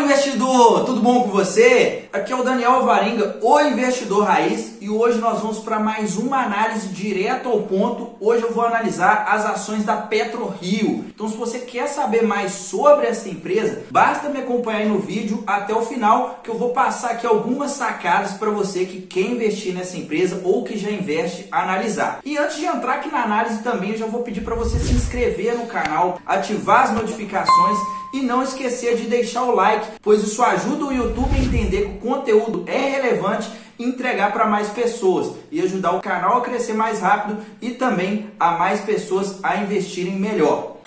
investidor, tudo bom com você? Aqui é o Daniel Alvarenga, o investidor raiz, e hoje nós vamos para mais uma análise direto ao ponto. Hoje eu vou analisar as ações da PetroRio. Então, se você quer saber mais sobre essa empresa, basta me acompanhar aí no vídeo até o final, que eu vou passar aqui algumas sacadas para você que quer investir nessa empresa ou que já investe analisar. E antes de entrar aqui na análise também, eu já vou pedir para você se inscrever no canal, ativar as notificações e não esquecer de deixar o like, pois isso ajuda o YouTube a entender que o conteúdo é relevante e entregar para mais pessoas e ajudar o canal a crescer mais rápido e também a mais pessoas a investirem melhor.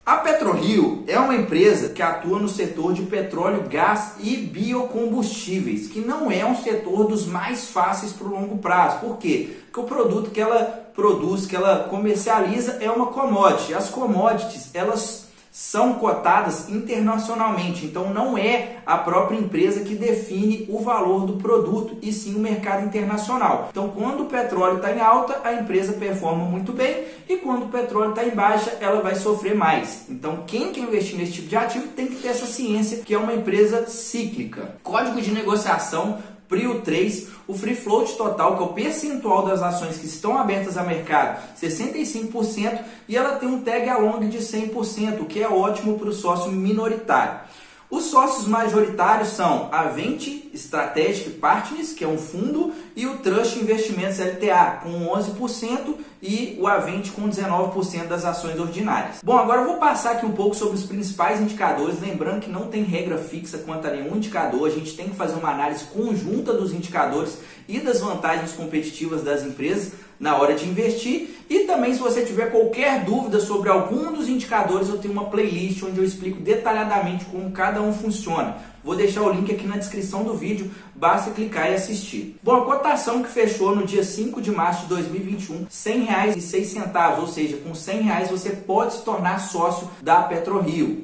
A PetroRio é uma empresa que atua no setor de petróleo, gás e biocombustíveis, que não é um setor dos mais fáceis para o longo prazo. Por quê? Porque o produto que ela produz, que ela comercializa é uma commodity. As commodities, elas são cotadas internacionalmente, então não é a própria empresa que define o valor do produto, e sim o mercado internacional. Então, quando o petróleo está em alta, a empresa performa muito bem, e quando o petróleo está em baixa, ela vai sofrer mais. Então, quem quer investir nesse tipo de ativo tem que ter essa ciência que é uma empresa cíclica. Código de negociação PRIO 3, o free float total, que é o percentual das ações que estão abertas a mercado, 65%, e ela tem um tag along de 100%, o que é ótimo para o sócio minoritário. Os sócios majoritários são a Vente Strategic Partners, que é um fundo, e o Trust Investimentos LTA, com 11%, e o Avente com 19% das ações ordinárias. Bom, agora eu vou passar aqui um pouco sobre os principais indicadores, lembrando que não tem regra fixa quanto a nenhum indicador, a gente tem que fazer uma análise conjunta dos indicadores e das vantagens competitivas das empresas na hora de investir. E também, se você tiver qualquer dúvida sobre algum dos indicadores, eu tenho uma playlist onde eu explico detalhadamente como cada um funciona. Vou deixar o link aqui na descrição do vídeo, basta clicar e assistir. Bom, a cotação que fechou no dia 5 de março de 2021, R$ 100,06, ou seja, com R$ 100 você pode se tornar sócio da PetroRio.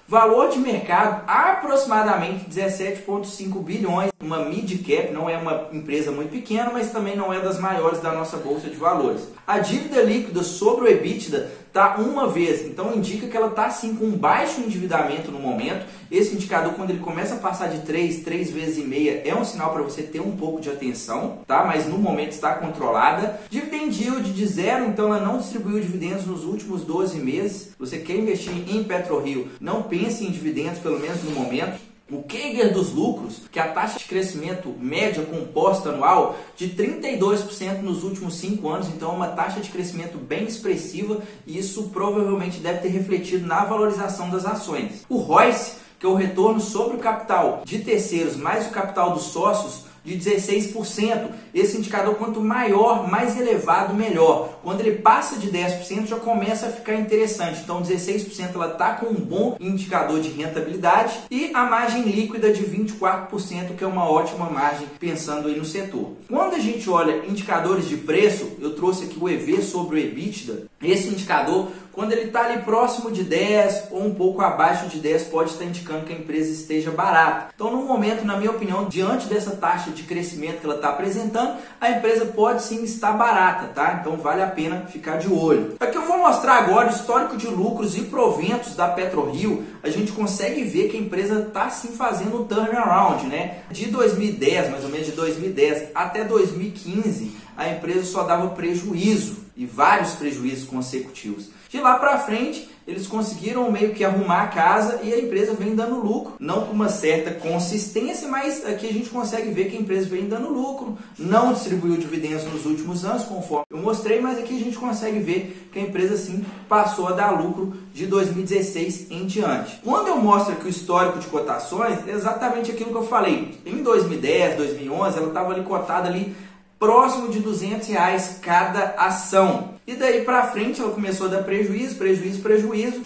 Valor de mercado, aproximadamente 17,5 bilhões, uma mid cap, não é uma empresa muito pequena, mas também não é das maiores da nossa bolsa de valores. A dívida líquida sobre o EBITDA está 1 vez, então indica que ela está sim com um baixo endividamento no momento. Esse indicador, quando ele começa a passar de 3 vezes e meia, é um sinal para você ter um pouco de atenção, tá? Mas no momento está controlada. Dividend yield de 0, então ela não distribuiu dividendos nos últimos 12 meses. Você quer investir em PetroRio, não pense em dividendos, pelo menos no momento. O CAGR dos lucros, que é a taxa de crescimento média composta anual, de 32% nos últimos 5 anos, então é uma taxa de crescimento bem expressiva, e isso provavelmente deve ter refletido na valorização das ações. O ROIC, que é o retorno sobre o capital de terceiros mais o capital dos sócios, de 16%. Esse indicador, quanto maior, mais elevado, melhor. Quando ele passa de 10%, já começa a ficar interessante. Então, 16% ela está com um bom indicador de rentabilidade, e a margem líquida de 24%, que é uma ótima margem pensando aí no setor. Quando a gente olha indicadores de preço, eu trouxe aqui o EV sobre o EBITDA. Esse indicador, quando ele está ali próximo de 10 ou um pouco abaixo de 10, pode estar indicando que a empresa esteja barata. Então, no momento, na minha opinião, diante dessa taxa de crescimento que ela está apresentando, a empresa pode sim estar barata, tá? Então, vale a pena ficar de olho. Aqui eu vou mostrar agora o histórico de lucros e proventos da PetroRio. A gente consegue ver que a empresa está sim fazendo um turnaround, né? De 2010, mais ou menos de 2010 até 2015, a empresa só dava prejuízo, e vários prejuízos consecutivos. De lá para frente, eles conseguiram meio que arrumar a casa e a empresa vem dando lucro. Não com uma certa consistência, mas aqui a gente consegue ver que a empresa vem dando lucro. Não distribuiu dividendos nos últimos anos, conforme eu mostrei, mas aqui a gente consegue ver que a empresa sim passou a dar lucro de 2016 em diante. Quando eu mostro aqui o histórico de cotações, é exatamente aquilo que eu falei. Em 2010, 2011, ela estava ali cotada ali próximo de R$200 cada ação. E daí para frente ela começou a dar prejuízo,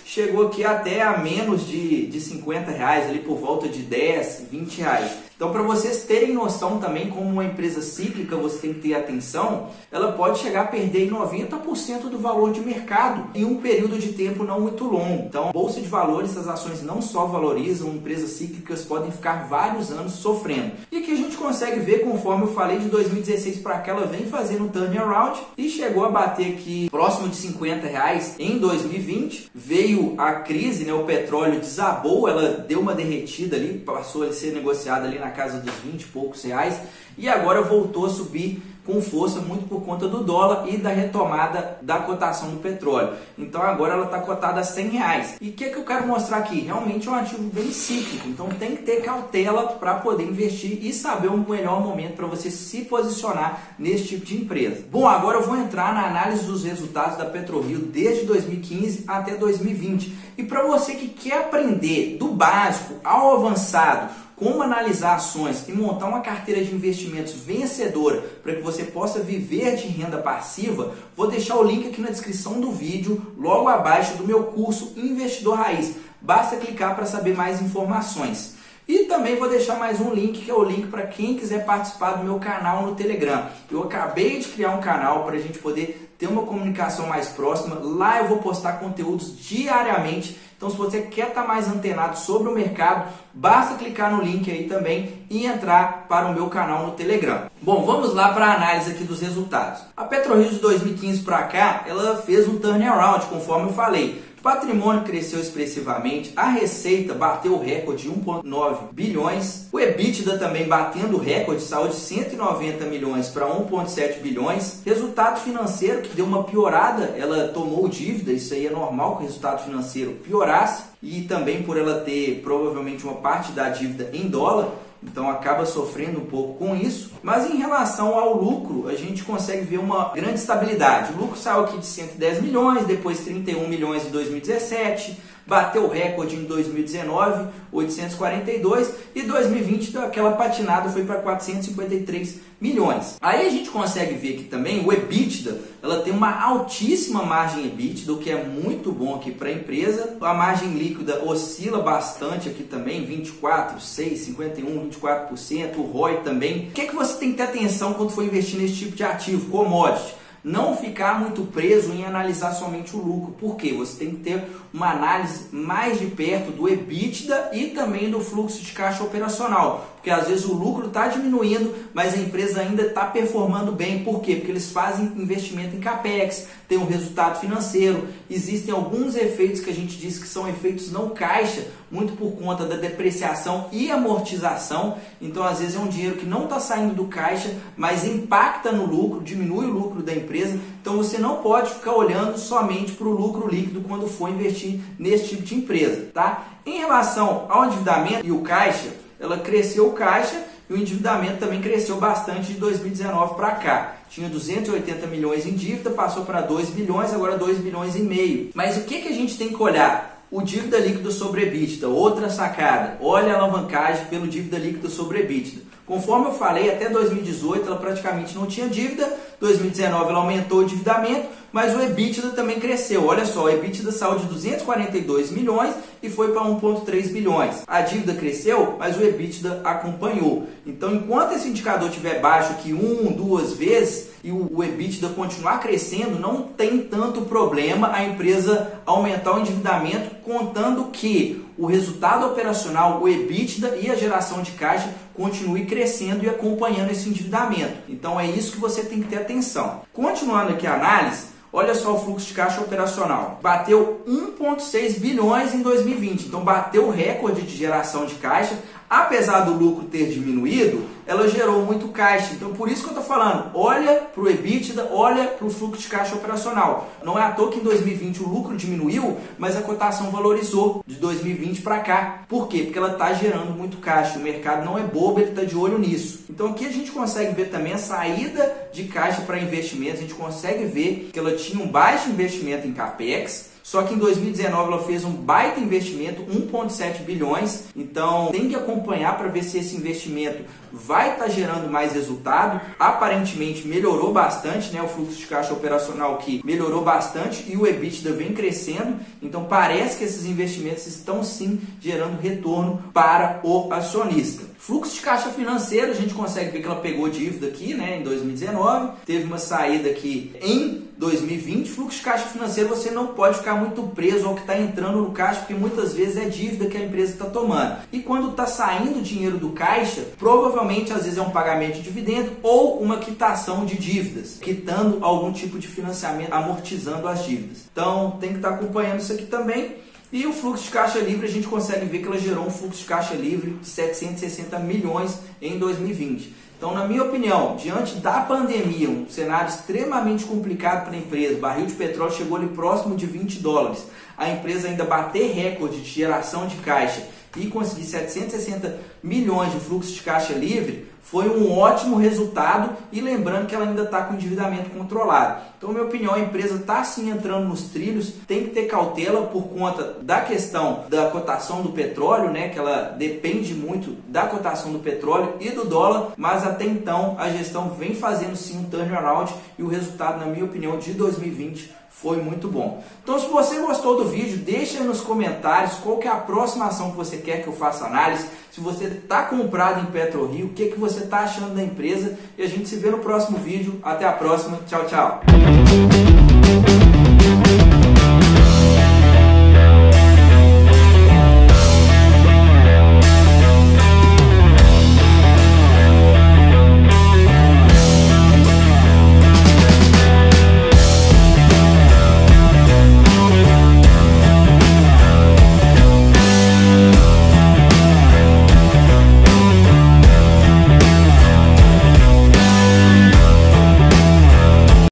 chegou aqui até a menos de R$50, ali por volta de R$10, R$20. Então, para vocês terem noção também como uma empresa cíclica você tem que ter atenção, ela pode chegar a perder 90% do valor de mercado em um período de tempo não muito longo. Então, bolsa de valores, as ações não só valorizam, empresas cíclicas podem ficar vários anos sofrendo. E aqui a gente consegue ver, conforme eu falei, de 2016 para cá, ela vem fazendo um turnaround e chegou a bater aqui próximo de R$50 em 2020. Veio a crise, né? O petróleo desabou, ela deu uma derretida ali, passou a ser negociada ali na casa dos 20 e poucos reais e agora voltou a subir com força, muito por conta do dólar e da retomada da cotação do petróleo. Então agora ela está cotada a R$100. E o que eu quero mostrar aqui? Realmente é um ativo bem cíclico, então tem que ter cautela para poder investir e saber o melhor momento para você se posicionar nesse tipo de empresa. Bom, agora eu vou entrar na análise dos resultados da PetroRio desde 2015 até 2020. E para você que quer aprender do básico ao avançado, como analisar ações e montar uma carteira de investimentos vencedora para que você possa viver de renda passiva, vou deixar o link aqui na descrição do vídeo, logo abaixo do meu curso Investidor Raiz. Basta clicar para saber mais informações. E também vou deixar mais um link, que é o link para quem quiser participar do meu canal no Telegram. Eu acabei de criar um canal para a gente poder ter uma comunicação mais próxima. Lá eu vou postar conteúdos diariamente. Então, se você quer estar mais antenado sobre o mercado, basta clicar no link aí também e entrar para o meu canal no Telegram. Bom, vamos lá para a análise aqui dos resultados. A PetroRio de 2015 para cá, ela fez um turnaround, conforme eu falei. O patrimônio cresceu expressivamente, a receita bateu o recorde de 1,9 bilhões, o EBITDA também batendo o recorde, saiu de 190 milhões para 1,7 bilhões, resultado financeiro que deu uma piorada, ela tomou dívida, isso aí é normal que o resultado financeiro piorasse, e também por ela ter provavelmente uma parte da dívida em dólar, então acaba sofrendo um pouco com isso. Mas em relação ao lucro, a gente consegue ver uma grande estabilidade. O lucro saiu aqui de 110 milhões, depois 31 milhões em 2017, bateu o recorde em 2019, 842, e 2020 deu aquela patinada, foi para 453 milhões. Aí a gente consegue ver aqui também o EBITDA, ela tem uma altíssima margem EBITDA, o que é muito bom aqui para a empresa. A margem líquida oscila bastante aqui também, 24, 6, 51, 24%, o ROI também. O que você tem que ter atenção quando for investir nesse tipo de ativo, commodity? Não ficar muito preso em analisar somente o lucro. Por quê? Você tem que ter uma análise mais de perto do EBITDA e também do fluxo de caixa operacional. Porque às vezes o lucro está diminuindo, mas a empresa ainda está performando bem. Por quê? Porque eles fazem investimento em CAPEX, tem um resultado financeiro. Existem alguns efeitos que a gente diz que são efeitos não caixa, muito por conta da depreciação e amortização. Então às vezes é um dinheiro que não está saindo do caixa, mas impacta no lucro, diminui o lucro da empresa. Então você não pode ficar olhando somente para o lucro líquido quando for investir nesse tipo de empresa, tá? Em relação ao endividamento e o caixa, ela cresceu o caixa e o endividamento também cresceu bastante de 2019 para cá. Tinha 280 milhões em dívida, passou para 2 bilhões, agora 2 bilhões e meio. Mas o que a gente tem que olhar? O dívida líquida sobre EBITDA, outra sacada. Olha a alavancagem pelo dívida líquida sobre EBITDA. Conforme eu falei, até 2018 ela praticamente não tinha dívida, 2019 ela aumentou o endividamento, mas o EBITDA também cresceu. Olha só, o EBITDA saiu de 242 milhões e foi para 1,3 bilhões. A dívida cresceu, mas o EBITDA acompanhou. Então, enquanto esse indicador estiver baixo aqui 1, 2 vezes, e o EBITDA continuar crescendo, não tem tanto problema a empresa aumentar o endividamento, contando que o resultado operacional, o EBITDA e a geração de caixa continue crescendo e acompanhando esse endividamento. Então é isso que você tem que ter atenção. Continuando aqui a análise, olha só o fluxo de caixa operacional. Bateu 1,6 bilhões em 2020, então bateu o recorde de geração de caixa. Apesar do lucro ter diminuído, ela gerou muito caixa. Então, por isso que eu estou falando, olha para o EBITDA, olha para o fluxo de caixa operacional. Não é à toa que em 2020 o lucro diminuiu, mas a cotação valorizou de 2020 para cá. Por quê? Porque ela está gerando muito caixa. O mercado não é bobo, ele está de olho nisso. Então, aqui a gente consegue ver também a saída de caixa para investimentos. A gente consegue ver que ela tinha um baixo investimento em CAPEX, só que em 2019 ela fez um baita investimento, 1,7 bilhões. Então tem que acompanhar para ver se esse investimento vai estar gerando mais resultado. Aparentemente melhorou bastante, né? O fluxo de caixa operacional que melhorou bastante e o EBITDA vem crescendo. Então parece que esses investimentos estão sim gerando retorno para o acionista. Fluxo de caixa financeiro, a gente consegue ver que ela pegou dívida aqui, né, em 2019, teve uma saída aqui em 2020. Fluxo de caixa financeiro, você não pode ficar muito preso ao que está entrando no caixa, porque muitas vezes é dívida que a empresa está tomando. E quando está saindo dinheiro do caixa, provavelmente às vezes é um pagamento de dividendo ou uma quitação de dívidas, quitando algum tipo de financiamento, amortizando as dívidas. Então tem que estar acompanhando isso aqui também. E o fluxo de caixa livre, a gente consegue ver que ela gerou um fluxo de caixa livre de 760 milhões em 2020. Então, na minha opinião, diante da pandemia, um cenário extremamente complicado para a empresa, o barril de petróleo chegou ali próximo de $20, a empresa ainda bater recorde de geração de caixa e conseguir 760 milhões de fluxo de caixa livre, foi um ótimo resultado, e lembrando que ela ainda está com endividamento controlado. Então, na minha opinião, a empresa está sim entrando nos trilhos, tem que ter cautela por conta da questão da cotação do petróleo, né, que ela depende muito da cotação do petróleo e do dólar, mas até então a gestão vem fazendo sim um turnaround e o resultado, na minha opinião, de 2020 foi muito bom. Então, se você gostou do vídeo, deixa aí nos comentários qual que é a próxima ação que você quer que eu faça análise. Se você está comprado em PetroRio, o que você está achando da empresa. E a gente se vê no próximo vídeo. Até a próxima. Tchau, tchau.